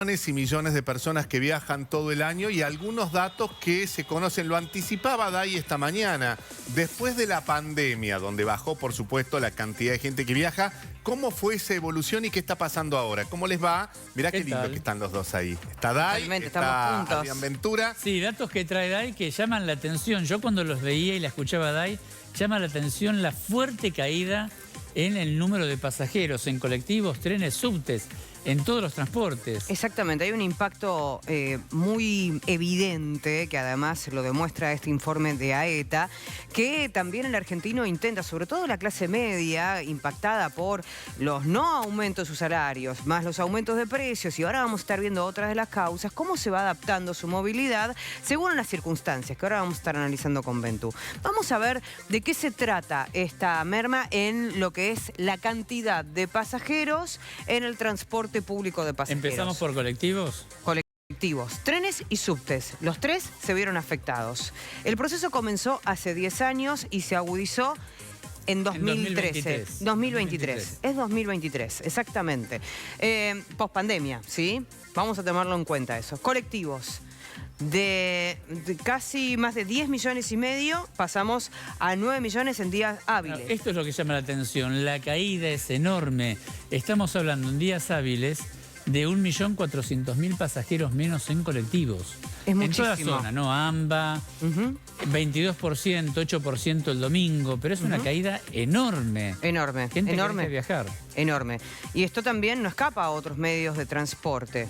Millones y millones de personas que viajan todo el año y algunos datos que se conocen. Lo anticipaba Day esta mañana. Después de la pandemia, donde bajó, por supuesto, la cantidad de gente que viaja, ¿cómo fue esa evolución y qué está pasando ahora? ¿Cómo les va? Mirá qué lindo que están los dos ahí. Está Day, está Adrián Ventura. Sí, datos que trae Day que llaman la atención. Yo cuando los veía y la escuchaba Day, llama la atención la fuerte caída en el número de pasajeros, en colectivos, trenes, subtes, en todos los transportes. Exactamente, hay un impacto muy evidente, que además lo demuestra este informe de AETA, que también el argentino intenta, sobre todo la clase media, impactada por los no aumentos de sus salarios, más los aumentos de precios, y ahora vamos a estar viendo otras de las causas, cómo se va adaptando su movilidad según las circunstancias, que ahora vamos a estar analizando con Ventu. Vamos a ver de qué se trata esta merma en lo que es la cantidad de pasajeros en el transporte público de pasajeros. ¿Empezamos por colectivos? Colectivos, trenes y subtes. Los tres se vieron afectados. El proceso comenzó hace 10 años y se agudizó en 2013. 2023. Es 2023, exactamente. Pospandemia, ¿sí? Vamos a tomarlo en cuenta eso. Colectivos. De casi más de 10 millones y medio pasamos a 9 millones en días hábiles. Esto es lo que llama la atención. La caída es enorme. Estamos hablando en días hábiles de 1.400.000 pasajeros menos en colectivos. Es muchísimo. En toda la zona, ¿no? AMBA, 22%, 8% el domingo, pero es una caída enorme. Enorme, Gente enorme. Que deja de viajar. Enorme. Y esto también no escapa a otros medios de transporte.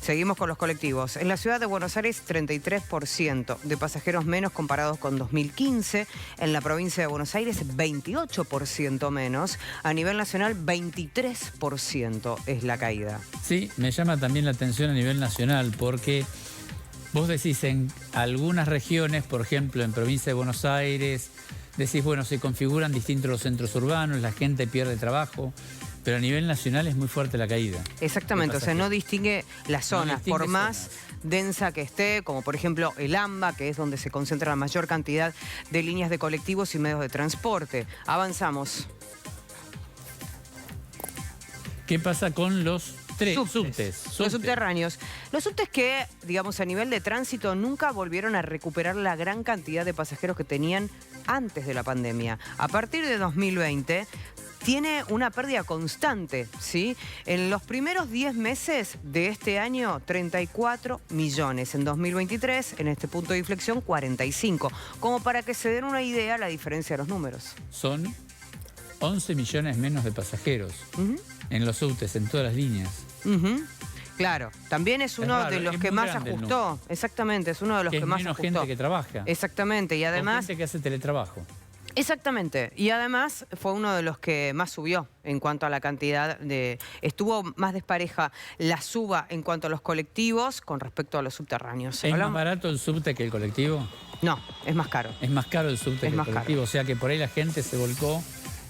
Seguimos con los colectivos. En la ciudad de Buenos Aires, 33% de pasajeros menos comparados con 2015. En la provincia de Buenos Aires, 28% menos. A nivel nacional, 23% es la caída. Sí, me llama también la atención a nivel nacional porque vos decís en algunas regiones, por ejemplo en provincia de Buenos Aires, decís, bueno, se configuran distintos los centros urbanos, la gente pierde trabajo. Pero a nivel nacional es muy fuerte la caída. Exactamente, o sea, no distingue las zonas, por más densa que esté, como por ejemplo el AMBA, que es donde se concentra la mayor cantidad de líneas de colectivos y medios de transporte. Avanzamos. ¿Qué pasa con los subtes? Los subterráneos. Los subtes que, digamos, a nivel de tránsito nunca volvieron a recuperar la gran cantidad de pasajeros que tenían antes de la pandemia. A partir de 2020... tiene una pérdida constante, ¿sí? En los primeros 10 meses de este año, 34 millones. En 2023, en este punto de inflexión, 45. Como para que se den una idea la diferencia de los números. Son 11 millones menos de pasajeros en los subtes, en todas las líneas. Claro, también es uno de los que más ajustó. Exactamente, es uno de los que más ajustó. Es menos gente que trabaja. Exactamente, y además... O gente que hace teletrabajo. Exactamente, y además fue uno de los que más subió en cuanto a la cantidad de... Estuvo más despareja la suba en cuanto a los colectivos con respecto a los subterráneos. ¿Es más barato el subte que el colectivo? No, es más caro. Es más caro el subte que el colectivo, o sea que por ahí la gente se volcó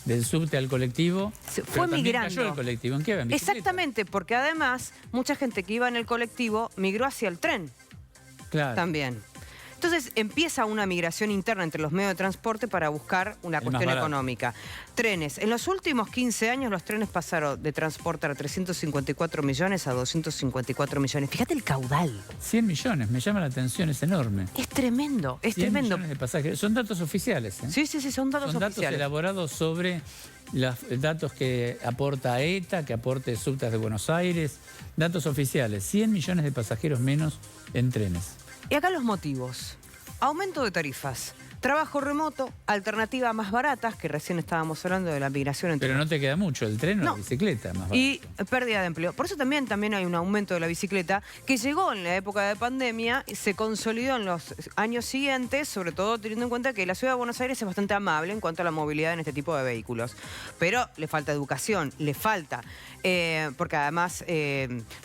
del subte al colectivo. Fue migrando. Cayó el colectivo. ¿En qué va? ¿En bicicleta? Exactamente, porque además mucha gente que iba en el colectivo migró hacia el tren. Claro. También. Entonces empieza una migración interna entre los medios de transporte para buscar una cuestión económica. Trenes. En los últimos 15 años los trenes pasaron de transportar 354 millones a 254 millones. Fíjate el caudal. 100 millones, me llama la atención, es enorme. Es tremendo, es 100 tremendo. millones de pasajeros. Son datos oficiales, ¿eh? Sí, son datos oficiales. Son datos elaborados sobre los datos que aporta ETA, que aporte Subtas de Buenos Aires. Datos oficiales. 100 millones de pasajeros menos en trenes. Y acá los motivos. Aumento de tarifas, trabajo remoto, alternativas más baratas, que recién estábamos hablando de la migración entre... Pero no te queda mucho, el tren o la bicicleta más barata. Y pérdida de empleo. Por eso también hay un aumento de la bicicleta que llegó en la época de pandemia y se consolidó en los años siguientes, sobre todo teniendo en cuenta que la ciudad de Buenos Aires es bastante amable en cuanto a la movilidad en este tipo de vehículos. Pero le falta educación, le falta... porque además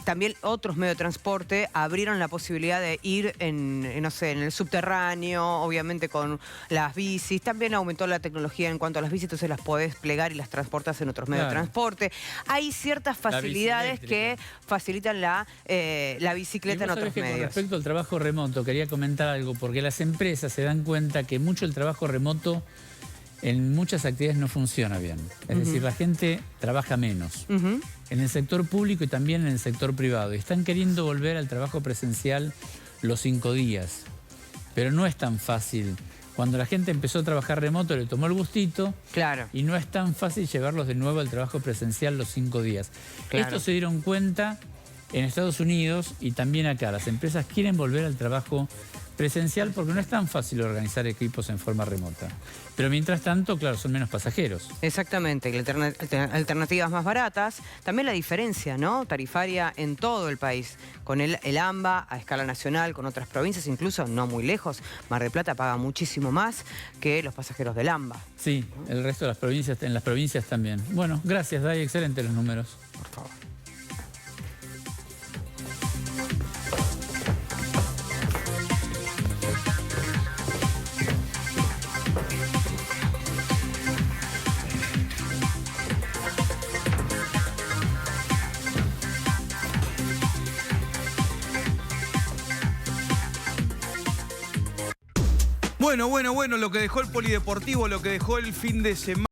también otros medios de transporte abrieron la posibilidad de ir no sé, en el subterráneo, obviamente con las bicis. También aumentó la tecnología en cuanto a las bicis, entonces las podés plegar y las transportas en otros medios de transporte. Hay ciertas facilidades que facilitan la bicicleta en otros medios. Con respecto al trabajo remoto, quería comentar algo, porque las empresas se dan cuenta que mucho el trabajo remoto en muchas actividades no funciona bien. Es decir, la gente trabaja menos. En el sector público y también en el sector privado. Y están queriendo volver al trabajo presencial los 5 días. Pero no es tan fácil. Cuando la gente empezó a trabajar remoto le tomó el gustito. Claro. Y no es tan fácil llevarlos de nuevo al trabajo presencial los 5 días. Claro. Esto se dieron cuenta en Estados Unidos y también acá. Las empresas quieren volver al trabajo presencial porque no es tan fácil organizar equipos en forma remota. Pero mientras tanto, claro, son menos pasajeros. Exactamente, alternativas más baratas. También la diferencia, ¿no?, tarifaria en todo el país. Con el AMBA a escala nacional, con otras provincias, incluso no muy lejos. Mar del Plata paga muchísimo más que los pasajeros del AMBA. Sí, el resto de las provincias, en las provincias también. Bueno, gracias, Day, excelentes los números. Por favor. Bueno, lo que dejó el polideportivo, lo que dejó el fin de semana.